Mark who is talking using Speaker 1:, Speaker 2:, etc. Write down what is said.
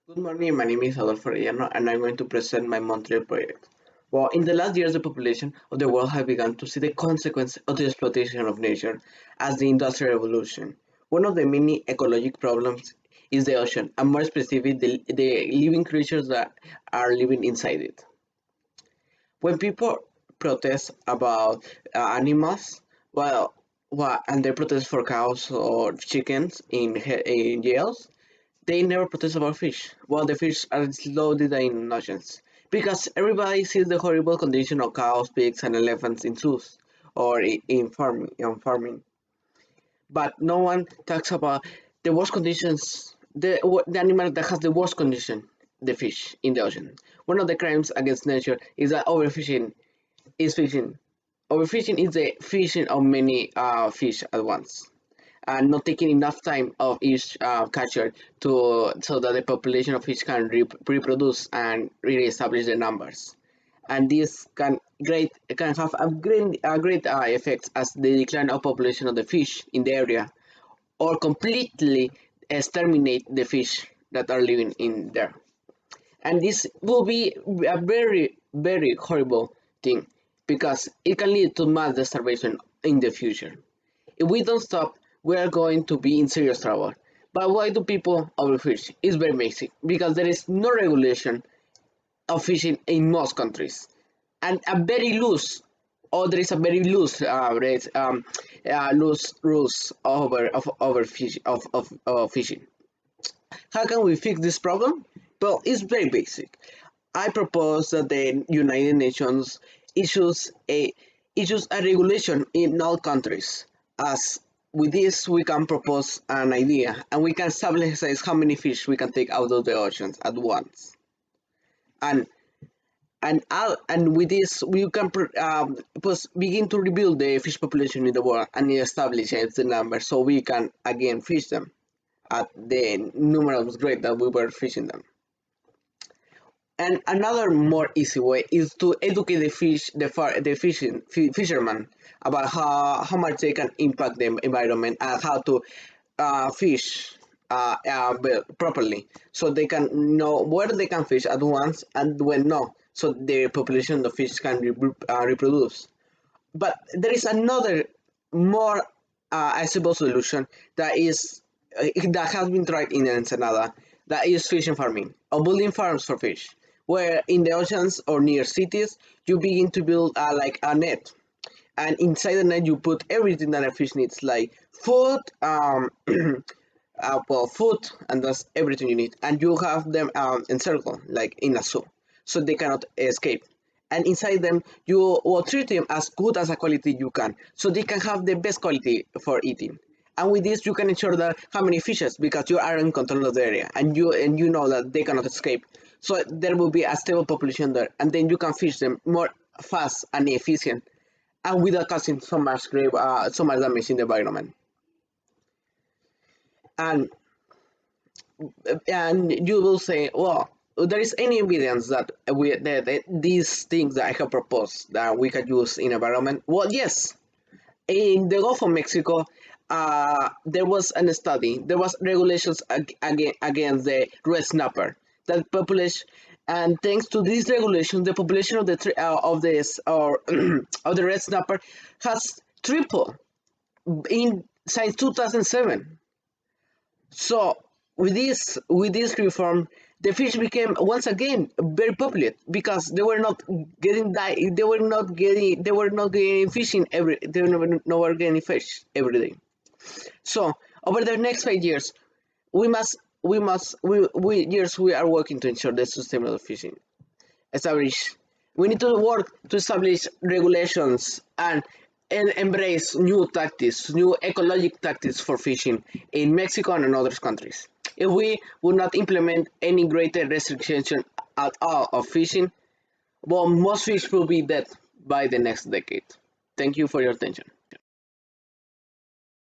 Speaker 1: Good morning, my name is Adolfo Arellano and I'm going to present my Montreal project. Well, in the last years, the population of the world has begun to see the consequence of the exploitation of nature as the Industrial Revolution. One of the many ecologic problems is the ocean, and more specifically, the living creatures that are living inside it. When people protest about animals, well, and they protest for cows or chickens in jails, they never protest about fish. Well, the fish are slowly dying in oceans because everybody sees the horrible condition of cows, pigs, and elephants in zoos or in farming. But no one talks about the worst conditions, the animal that has the worst condition, the fish in the ocean. One of the crimes against nature is that overfishing is fishing. Overfishing is the fishing of many fish at once and not taking enough time of each catcher to so that the population of fish can reproduce and reestablish the numbers. And this can have a great effects as the decline of population of the fish in the area, or completely exterminate the fish that are living in there. And this will be a very horrible thing because it can lead to mass starvation in the future. If we don't stop, we are going to be in serious trouble. But why do people overfish? It's very basic because there is no regulation of fishing in most countries, and a very loose, or there is a very loose loose rules over fish of fishing. How can we fix this problem? Well, it's very basic. I propose that the United Nations issues a issues a regulation in all countries. As with this, we can propose an idea, and we can establish how many fish we can take out of the oceans at once. And and with this, we can begin to rebuild the fish population in the world and establish the number, so we can again fish them at the numerous rate that we were fishing them. And another more easy way is to educate the fishermen about how much they can impact the environment and how to fish properly, so they can know where they can fish at once and when no, so the population of fish can reproduce. But there is another more accessible solution that has been tried in Ensenada, that is fishing farming or building farms for fish, where in the oceans or near cities you begin to build like a net, and inside the net you put everything that a fish needs, like food, food, and that's everything you need, and you have them encircled like in a zoo, so they cannot escape. And inside them, you will treat them as good as a quality you can, so they can have the best quality for eating. And with this, you can ensure that how many fishes, because you are in control of the area, and you know that they cannot escape. So there will be a stable population there, and then you can fish them more fast and efficient, and without causing so much damage in the environment. And and you will say, well, there is any evidence that these things that I have proposed that we can use in environment? Well, yes. In the Gulf of Mexico, there was an study. There was regulations against the red snapper that population, and thanks to these regulations, the population of of this or of the red snapper has tripled in since 2007. So with this reform, the fish became once again very popular because they were not getting fishing they were getting fish every day. So over the next 5 years, we are working to ensure the sustainable fishing. Establish we need to work to establish regulations and embrace new tactics, new ecologic tactics for fishing in Mexico and in other countries. If we would not implement any greater restriction at all of fishing, well, most fish will be dead by the next decade. Thank you for your attention.